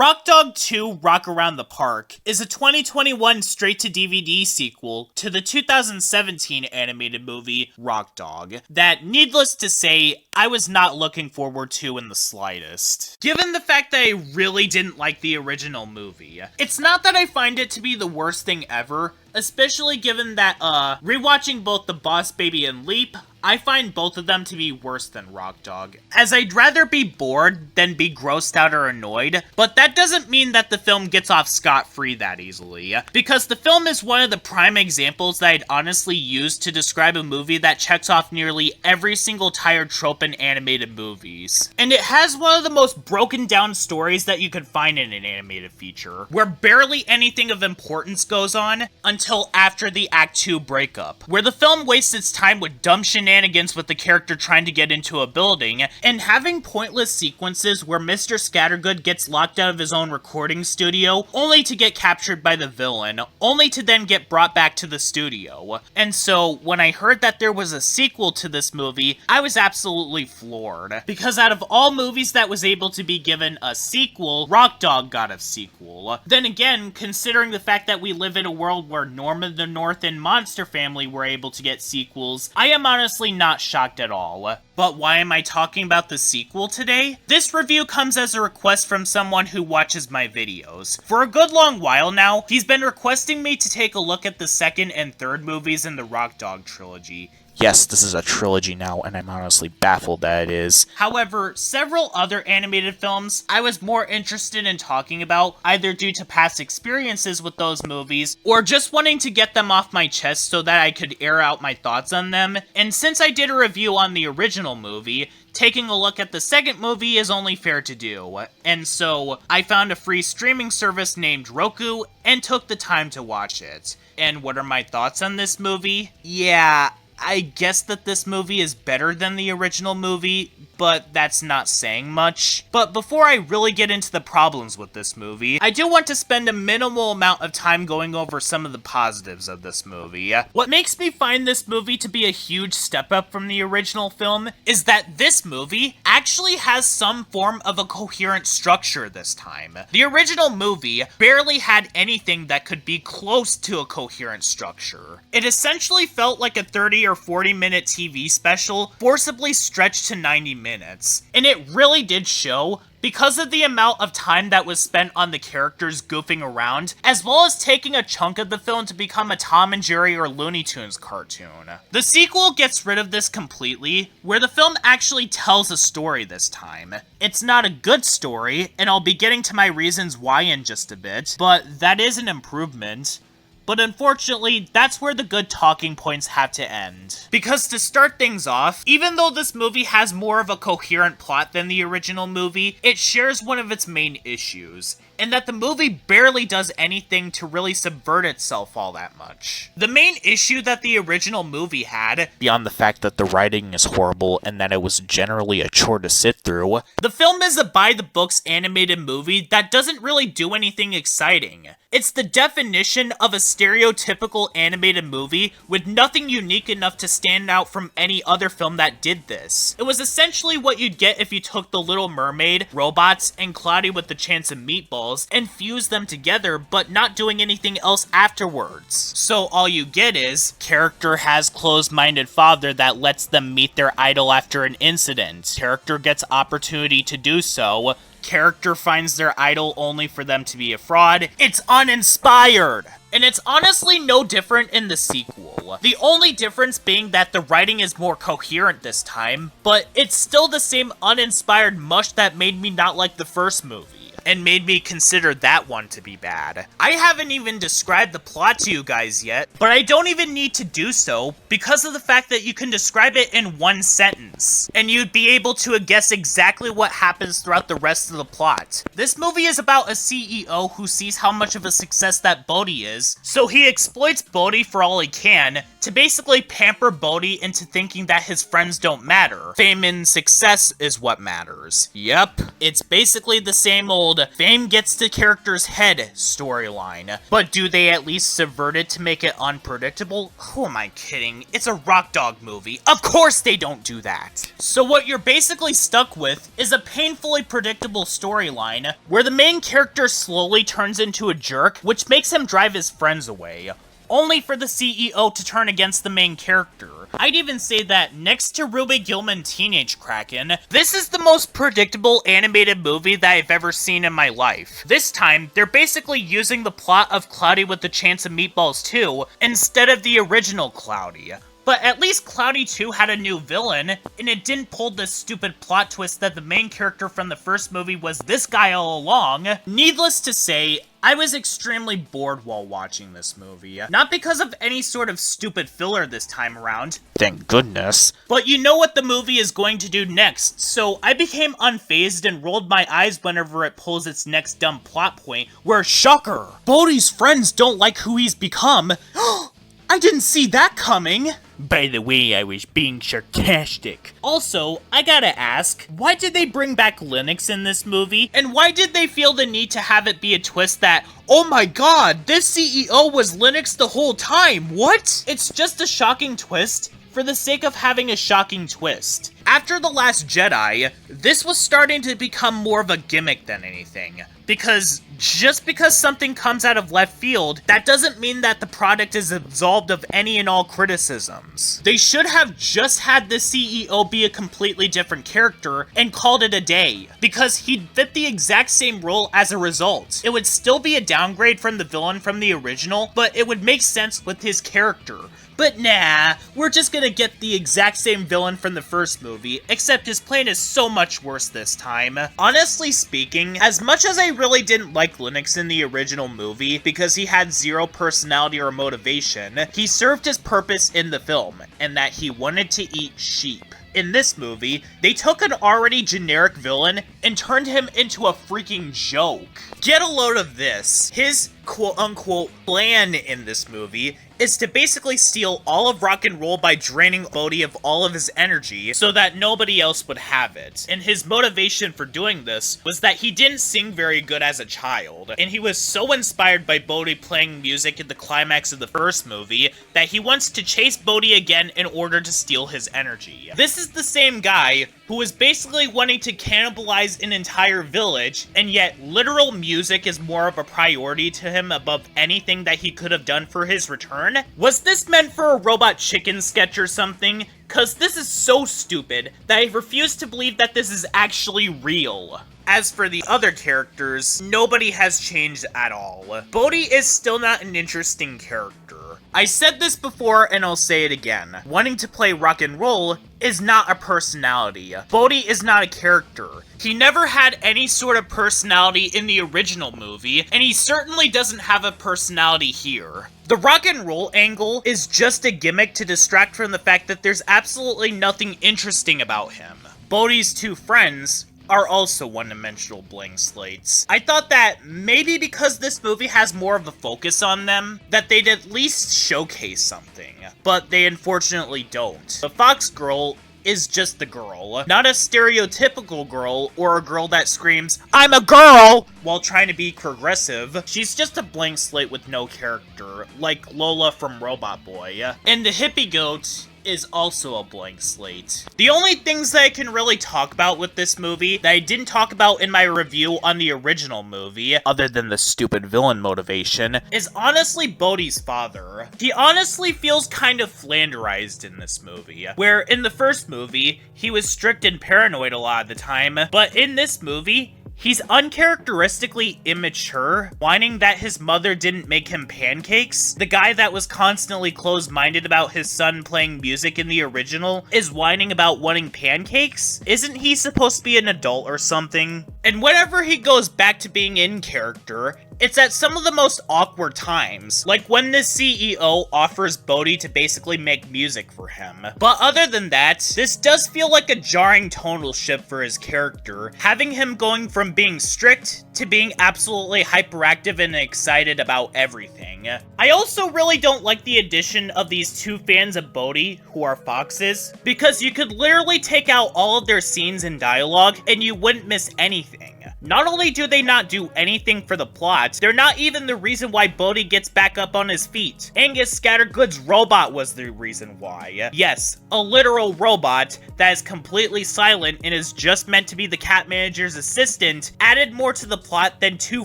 Rock Dog 2 Rock Around the Park is a 2021 straight-to-DVD sequel to the 2017 animated movie Rock Dog that, needless to say, I was not looking forward to in the slightest. Given the fact that I really didn't like the original movie, it's not that I find it to be the worst thing ever, especially given that, rewatching both The Boss Baby and Leap, I find both of them to be worse than Rock Dog, as I'd rather be bored than be grossed out or annoyed, but that doesn't mean that the film gets off scot-free that easily, because the film is one of the prime examples that I'd honestly use to describe a movie that checks off nearly every single tired trope in animated movies. And it has one of the most broken down stories that you could find in an animated feature, where barely anything of importance goes on until after the Act 2 breakup, where the film wastes its time with dumb shenanigans with the character trying to get into a building, and having pointless sequences where Mr. Scattergood gets locked out of his own recording studio, only to get captured by the villain, only to then get brought back to the studio. And so, when I heard that there was a sequel to this movie, I was absolutely floored. Because out of all movies that was able to be given a sequel, Rock Dog got a sequel. Then again, considering the fact that we live in a world where Norman the North and Monster Family were able to get sequels, I am honestly not shocked at all. But why am I talking about the sequel today? This review comes as a request from someone who watches my videos. For a good long while now, he's been requesting me to take a look at the second and third movies in the Rock Dog trilogy. Yes, this is a trilogy now, and I'm honestly baffled that it is. However, several other animated films I was more interested in talking about, either due to past experiences with those movies, or just wanting to get them off my chest so that I could air out my thoughts on them. And since I did a review on the original movie, taking a look at the second movie is only fair to do. And so, I found a free streaming service named Roku, and took the time to watch it. And what are my thoughts on this movie? Yeah, I guess that this movie is better than the original movie, but that's not saying much. But before I really get into the problems with this movie, I do want to spend a minimal amount of time going over some of the positives of this movie. What makes me find this movie to be a huge step up from the original film is that this movie actually has some form of a coherent structure this time. The original movie barely had anything that could be close to a coherent structure. It essentially felt like a 30 or 40-minute TV special forcibly stretched to 90 minutes. And it really did show because of the amount of time that was spent on the characters goofing around, as well as taking a chunk of the film to become a Tom and Jerry or Looney Tunes cartoon. The sequel gets rid of this completely, where the film actually tells a story this time. It's not a good story, and I'll be getting to my reasons why in just a bit, but that is an improvement. But unfortunately, that's where the good talking points have to end. Because to start things off, even though this movie has more of a coherent plot than the original movie, it shares one of its main issues, and that the movie barely does anything to really subvert itself all that much. The main issue that the original movie had, Beyond the fact that the writing is horrible and that it was generally a chore to sit through, the film is a by-the-books animated movie that doesn't really do anything exciting. It's the definition of a stereotypical animated movie with nothing unique enough to stand out from any other film that did this. It was essentially what you'd get if you took The Little Mermaid, robots, and Cloudy with the Chance of Meatballs and fused them together, but not doing anything else afterwards. So all you get is, character has closed-minded father that lets them meet their idol after an incident. Character gets opportunity to do so. Character finds their idol only for them to be a fraud. It's uninspired! And it's honestly no different in the sequel. The only difference being that the writing is more coherent this time, but it's still the same uninspired mush that made me not like the first movie, and made me consider that one to be bad. I haven't even described the plot to you guys yet, but I don't even need to do so because of the fact that you can describe it in one sentence, and you'd be able to guess exactly what happens throughout the rest of the plot. This movie is about a CEO who sees how much of a success that Bodi is, so he exploits Bodi for all he can to basically pamper Bodi into thinking that his friends don't matter. Fame and success is what matters. Yep. It's basically the same old fame gets to character's head storyline. But do they at least subvert it to make it unpredictable? Who am I kidding? It's a Rock Dog movie. Of course they don't do that. So what you're basically stuck with is a painfully predictable storyline where the main character slowly turns into a jerk, which makes him drive his friends away, only for the CEO to turn against the main character. I'd even say that next to Ruby Gillman Teenage Kraken, this is the most predictable animated movie that I've ever seen in my life. This time, they're basically using the plot of Cloudy with a Chance of Meatballs 2 instead of the original Cloudy. But at least Cloudy 2 had a new villain, and it didn't pull this stupid plot twist that the main character from the first movie was this guy all along. Needless to say, I was extremely bored while watching this movie. Not because of any sort of stupid filler this time around, Thank goodness. but you know what the movie is going to do next, so I became unfazed and rolled my eyes whenever it pulls its next dumb plot point, where, shocker, Bodi's friends don't like who he's become. I didn't see that coming! By the way, I was being sarcastic. Also, I gotta ask, why did they bring back Linux in this movie? And why did they feel the need to have it be a twist that, oh my god, this CEO was Linux the whole time, what? It's just a shocking twist for the sake of having a shocking twist. After The Last Jedi, this was starting to become more of a gimmick than anything. Because just because something comes out of left field, that doesn't mean that the product is absolved of any and all criticisms. They should have just had the CEO be a completely different character and called it a day, because he'd fit the exact same role as a result. It would still be a downgrade from the villain from the original, but it would make sense with his character. But nah, we're just gonna get the exact same villain from the first movie, except his plan is so much worse this time. Honestly speaking, as much as I really didn't like Linux in the original movie because he had zero personality or motivation, he served his purpose in the film, and that he wanted to eat sheep. In this movie, they took an already generic villain and turned him into a freaking joke. Get a load of this. His quote-unquote plan in this movie is to basically steal all of rock and roll by draining Bodi of all of his energy so that nobody else would have it. And his motivation for doing this was that he didn't sing very good as a child, and he was so inspired by Bodi playing music at the climax of the first movie that he wants to chase Bodi again in order to steal his energy. This is the same guy who is basically wanting to cannibalize an entire village, and yet literal music is more of a priority to him above anything that he could have done for his return. Was this meant for a Robot Chicken sketch or something? Cause this is so stupid that I refuse to believe that this is actually real. As for the other characters, nobody has changed at all. Bodi is still not an interesting character. I said this before and I'll say it again. Wanting to play rock and roll is not a personality. Bodi is not a character. He never had any sort of personality in the original movie, and he certainly doesn't have a personality here. The rock and roll angle is just a gimmick to distract from the fact that there's absolutely nothing interesting about him. Bodi's two friends are also one-dimensional blank slates. I thought that maybe because this movie has more of a focus on them, that they'd at least showcase something, but they unfortunately don't. The Fox girl is just the girl, not a stereotypical girl or a girl that screams, "I'm a girl!" while trying to be progressive. She's just a blank slate with no character, like Lola from Robot Boy. And the hippie goat is also a blank slate. The only things that I can really talk about with this movie that I didn't talk about in my review on the original movie, other than the stupid villain motivation, is honestly Bodi's father. He honestly feels kind of Flanderized in this movie, where in the first movie, he was strict and paranoid a lot of the time, but in this movie, he's uncharacteristically immature, whining that his mother didn't make him pancakes. The guy that was constantly closed-minded about his son playing music in the original is whining about wanting pancakes? Isn't he supposed to be an adult or something? And whenever he goes back to being in character, It's at some of the most awkward times, like when the CEO offers Bodi to basically make music for him. But other than that, this does feel like a jarring tonal shift for his character, having him going from being strict to being absolutely hyperactive and excited about everything. I also really don't like the addition of these two fans of Bodi, who are foxes, because you could literally take out all of their scenes and dialogue and you wouldn't miss anything. Not only do they not do anything for the plot, they're not even the reason why Bodi gets back up on his feet. Angus Scattergood's robot was the reason why. Yes, a literal robot that is completely silent and is just meant to be the cat manager's assistant added more to the plot than two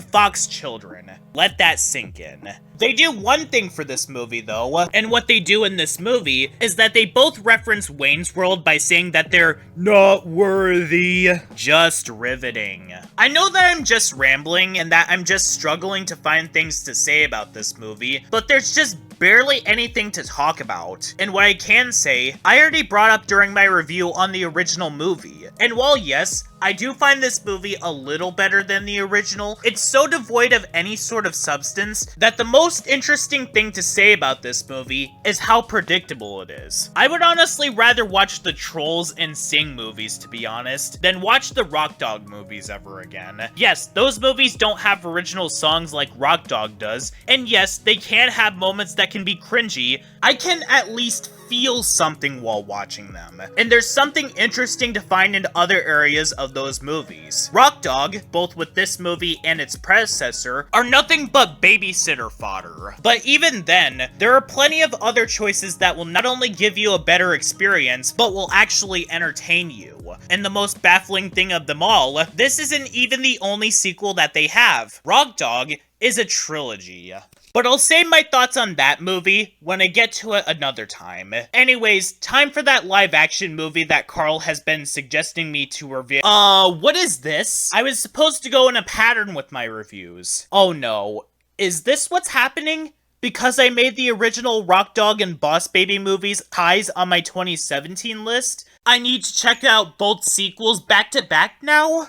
fox children. Let that sink in. They do one thing for this movie though, and what they do in this movie is that they both reference Wayne's World by saying that they're not worthy. Just riveting. I know that I'm just rambling and that I'm just struggling to find things to say about this movie, but there's just barely anything to talk about. And what I can say, I already brought up during my review on the original movie. And while yes, I do find this movie a little better than the original, it's so devoid of any sort of substance that the most interesting thing to say about this movie is how predictable it is. I would honestly rather watch the Trolls and Sing movies, to be honest, than watch the Rock Dog movies ever again. Yes, those movies don't have original songs like Rock Dog does, and yes, they can have moments that can be cringy. I can at least feel something while watching them. And there's something interesting to find in other areas of those movies. Rock Dog, both with this movie and its predecessor, are nothing but babysitter fodder. But even then, there are plenty of other choices that will not only give you a better experience, but will actually entertain you. And the most baffling thing of them all, this isn't even the only sequel that they have. Rock Dog is a trilogy. But I'll save my thoughts on that movie when I get to it another time. Anyways, time for that live-action movie that Carl has been suggesting me to review. What is this? I was supposed to go in a pattern with my reviews. Oh no. Is this what's happening? Because I made the original Rock Dog and Boss Baby movies highs on my 2017 list, I need to check out both sequels back to back now?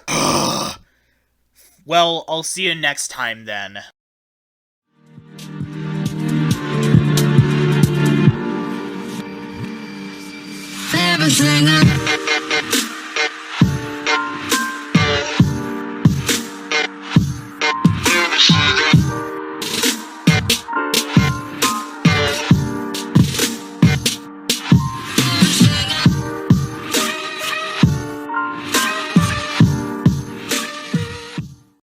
Well, I'll see you next time then. Everything I